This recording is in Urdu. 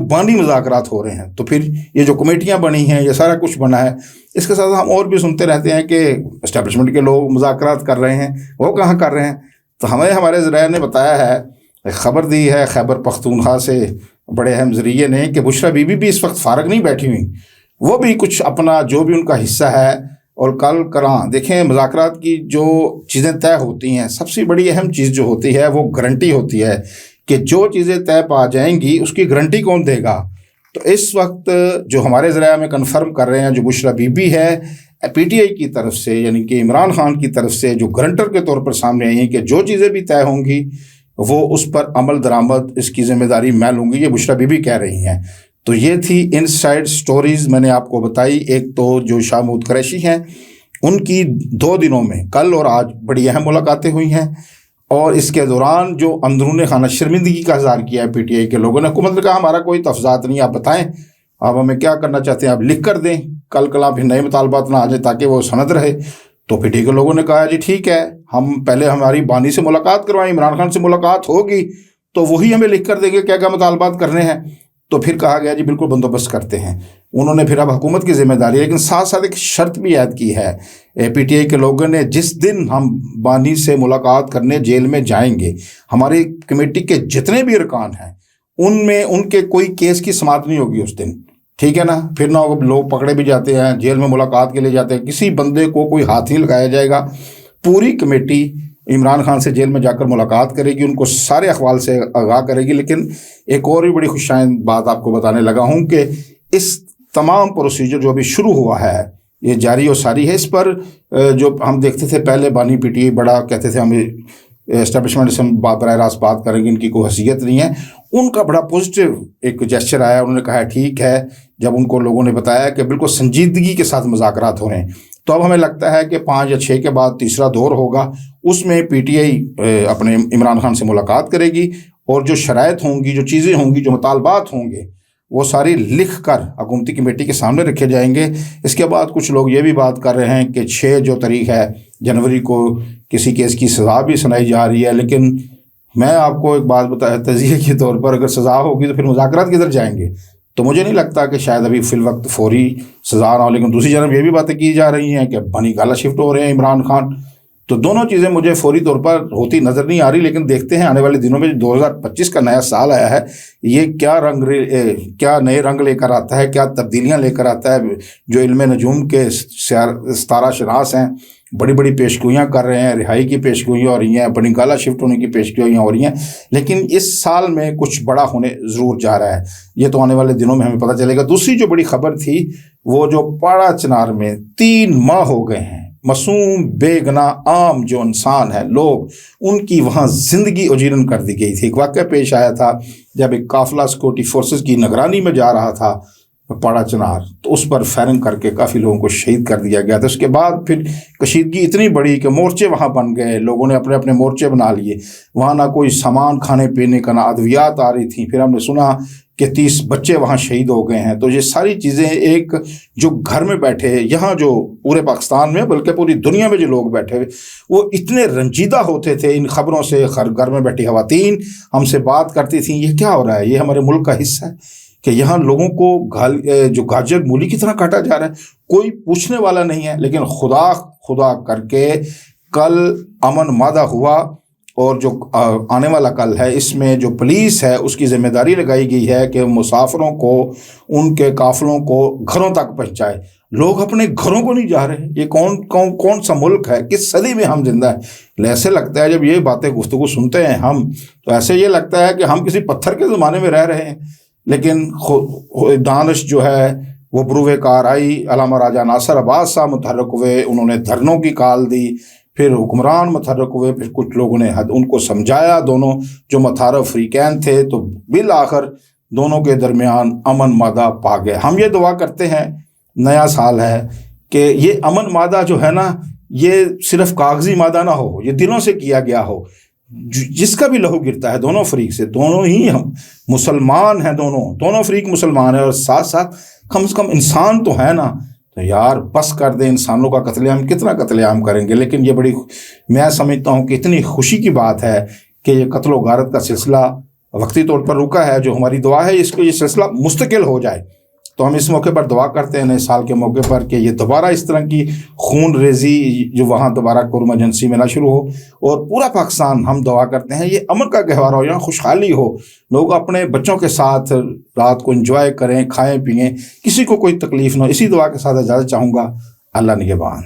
بانی مذاکرات ہو رہے ہیں. تو پھر یہ جو کمیٹیاں بنی ہیں، یہ سارا کچھ بنا ہے. اس کے ساتھ ہم اور بھی سنتے رہتے ہیں کہ اسٹیبلشمنٹ کے لوگ مذاکرات کر رہے ہیں. وہ کہاں کر رہے ہیں؟ تو ہمارے ذرائع نے بتایا ہے، خبر دی ہے خیبر پختونخوا سے بڑے اہم ذریعے نے، کہ بشریٰ بی بی بھی اس وقت فارغ نہیں بیٹھی ہوئی، وہ بھی کچھ اپنا جو بھی ان کا حصہ ہے. اور کل کراں دیکھیں، مذاکرات کی جو چیزیں طے ہوتی ہیں، سب سے بڑی اہم چیز جو ہوتی ہے وہ گارنٹی ہوتی ہے کہ جو چیزیں طے پا جائیں گی اس کی گارنٹی کون دے گا. تو اس وقت جو ہمارے ذرائع میں کنفرم کر رہے ہیں، جو بشریٰ بی بی ہے پی ٹی آئی کی طرف سے، یعنی کہ عمران خان کی طرف سے جو گارنٹر کے طور پر سامنے آئی ہیں کہ جو چیزیں بھی طے ہوں گی وہ اس پر عمل درآمد، اس کی ذمہ داری میں لوں گی، یہ بشریٰ بی بی کہہ رہی ہیں. تو یہ تھی ان سائڈ سٹوریز میں نے آپ کو بتائی. ایک تو جو شاہ محمود قریشی ہیں، ان کی 2 دنوں میں کل اور آج بڑی اہم ملاقاتیں ہوئی ہیں، اور اس کے دوران جو اندرون خانہ شرمندگی کا اظہار کیا ہے پی ٹی آئی کے لوگوں نے. حکومت نے کہا ہمارا کوئی تفضات نہیں، آپ بتائیں آپ ہمیں کیا کرنا چاہتے ہیں، آپ لکھ کر دیں، کل کل پھر نئے مطالبات نہ آ جائیں تاکہ وہ سند رہے. تو پی ٹی آئی کے لوگوں نے کہا جی ٹھیک ہے، ہم پہلے ہماری بانی سے ملاقات کروائیں، عمران خان سے ملاقات ہوگی تو وہی ہمیں لکھ کر دیں گے کیا کیا مطالبات کرنے ہیں. تو پھر کہا گیا جی بالکل بندوبست کرتے ہیں. انہوں نے پھر اب حکومت کی ذمہ داری ہے، لیکن ساتھ ساتھ ایک شرط بھی عائد کی ہے پی ٹی آئی کے لوگوں نے. جس دن ہم بانی سے ملاقات کرنے جیل میں جائیں گے، ہماری کمیٹی کے جتنے بھی ارکان ہیں ان میں ان کے کوئی کیس کی سماعت نہیں ہوگی اس دن، ٹھیک ہے نا. پھر نہ لوگ پکڑے بھی جاتے ہیں، جیل میں ملاقات کے لیے جاتے ہیں، کسی بندے کو کوئی ہاتھ نہیں لگایا جائے گا. پوری کمیٹی عمران خان سے جیل میں جا کر ملاقات کرے گی، ان کو سارے احوال سے آگاہ کرے گی. لیکن ایک اور بھی بڑی خوشائند بات آپ کو بتانے لگا ہوں کہ اس تمام پروسیجر جو ابھی شروع ہوا ہے، یہ جاری و ساری ہے. اس پر جو ہم دیکھتے تھے پہلے بانی پی ٹی آئی بڑا کہتے تھے ہمیں اسٹیبلشمنٹ سے ہم براہ راست بات کریں گے، ان کی کوئی حیثیت نہیں ہے. ان کا بڑا پازیٹیو ایک جیسچر آیا، انہوں نے کہا ٹھیک ہے. جب ان کو لوگوں نے بتایا کہ بالکل سنجیدگی کے ساتھ مذاکرات ہو رہے ہیں، تو اب ہمیں لگتا ہے کہ 5 یا 6 کے بعد تیسرا دور ہوگا، اس میں پی ٹی آئی اپنے عمران خان سے ملاقات کرے گی، اور جو شرائط ہوں گی، جو چیزیں ہوں گی، جو مطالبات ہوں گے، وہ ساری لکھ کر حکومتی کمیٹی کے سامنے رکھے جائیں گے. اس کے بعد کچھ لوگ یہ بھی بات کر رہے ہیں کہ 6 جو تاریخ ہے جنوری کو کسی کیس کی سزا بھی سنائی جا رہی ہے. لیکن میں آپ کو ایک بات بتایا تجزیے کے طور پر، اگر سزا ہوگی تو پھر مذاکرات کدھر جائیں گے؟ تو مجھے نہیں لگتا کہ شاید ابھی فی الوقت فوری سزا نہ ہو. لیکن دوسری جانب یہ بھی باتیں کی جا رہی ہیں کہ بنی گالا شفٹ ہو رہے ہیں عمران خان. تو دونوں چیزیں مجھے فوری طور پر ہوتی نظر نہیں آ رہی. لیکن دیکھتے ہیں آنے والے دنوں میں 2025 کا نیا سال آیا ہے، یہ کیا نئے رنگ لے کر آتا ہے، کیا تبدیلیاں لے کر آتا ہے. جو علم نجوم کے ستارہ شناس ہیں بڑی بڑی پیشگوئیاں کر رہے ہیں، رہائی کی پیشگوئیاں ہو رہی ہیں، بنی گالا شفٹ ہونے کی پیشگوئیاں ہو رہی ہیں. لیکن اس سال میں کچھ بڑا ہونے ضرور جا رہا ہے، یہ تو آنے والے دنوں میں ہمیں پتہ چلے گا. دوسری جو بڑی خبر تھی وہ جو پاڑا چنار میں 3 ماہ ہو گئے ہیں، معصوم بے گناہ عام جو انسان ہیں لوگ، ان کی وہاں زندگی اجیرن کر دی گئی تھی. ایک واقعہ پیش آیا تھا جب ایک قافلہ سیکورٹی فورسز کی نگرانی میں جا رہا تھا پاڑا چنار، تو اس پر فائرنگ کر کے کافی لوگوں کو شہید کر دیا گیا تھا. اس کے بعد پھر کشیدگی اتنی بڑی کہ مورچے وہاں بن گئے، لوگوں نے اپنے اپنے مورچے بنا لیے. وہاں نہ کوئی سامان کھانے پینے کا، نہ ادویات آ رہی تھیں. پھر ہم نے سنا کہ 30 بچے وہاں شہید ہو گئے ہیں. تو یہ ساری چیزیں ایک جو گھر میں بیٹھے، یہاں جو پورے پاکستان میں بلکہ پوری دنیا میں جو لوگ بیٹھے ہوئے، وہ اتنے رنجیدہ ہوتے تھے ان خبروں سے. گھر میں بیٹھی خواتین ہم سے بات کرتی تھیں یہ کیا ہو رہا ہے، یہ ہمارے ملک کا حصہ ہے کہ یہاں لوگوں کو جو گاجر مولی کی طرح کاٹا جا رہا ہے، کوئی پوچھنے والا نہیں ہے. لیکن خدا کر کے کل امن مادہ ہوا، اور جو آنے والا کل ہے اس میں جو پولیس ہے اس کی ذمہ داری لگائی گئی ہے کہ مسافروں کو، ان کے قافلوں کو گھروں تک پہنچائے. لوگ اپنے گھروں کو نہیں جا رہے. یہ کون سا ملک ہے، کس صدی میں ہم زندہ ہیں؟ ایسے لگتا ہے جب یہ باتیں گفتگو سنتے ہیں ہم، تو ایسے یہ لگتا ہے کہ ہم کسی پتھر کے زمانے میں رہ رہے ہیں. لیکن دانش جو ہے وہ بروئے کار آئی. علامہ راجہ ناصر عباس صاحب متحرک ہوئے، انہوں نے دھرنوں کی کال دی. پھر حکمران متحرک ہوئے، پھر کچھ لوگوں نے ان کو سمجھایا، دونوں جو متحرک فریقین تھے، تو بالآخر دونوں کے درمیان امن مادہ پا گئے. ہم یہ دعا کرتے ہیں، نیا سال ہے، کہ یہ امن مادہ جو ہے نا، یہ صرف کاغذی مادہ نہ ہو، یہ دلوں سے کیا گیا ہو. جس کا بھی لہو گرتا ہے دونوں فریق سے، دونوں ہی ہم مسلمان ہیں، دونوں فریق مسلمان ہیں، اور ساتھ ساتھ کم سے کم انسان تو ہے نا. تو یار بس کر دیں، انسانوں کا قتل عام کتنا قتل عام کریں گے. لیکن یہ بڑی، میں سمجھتا ہوں کہ اتنی خوشی کی بات ہے کہ یہ قتل و غارت کا سلسلہ وقتی طور پر رکا ہے، جو ہماری دعا ہے اس کو یہ سلسلہ مستقل ہو جائے۔ تو ہم اس موقع پر دعا کرتے ہیں نئے سال کے موقع پر کہ یہ دوبارہ اس طرح کی خون ریزی جو وہاں دوبارہ قرم ایجنسی میں نہ شروع ہو، اور پورا پاکستان ہم دعا کرتے ہیں یہ امن کا گہوارہ ہو، یہاں خوشحالی ہو، لوگ اپنے بچوں کے ساتھ رات کو انجوائے کریں، کھائیں پئیں، کسی کو کوئی تکلیف نہ ہو۔ اسی دعا کے ساتھ اجازت چاہوں گا۔ اللہ نگہبان۔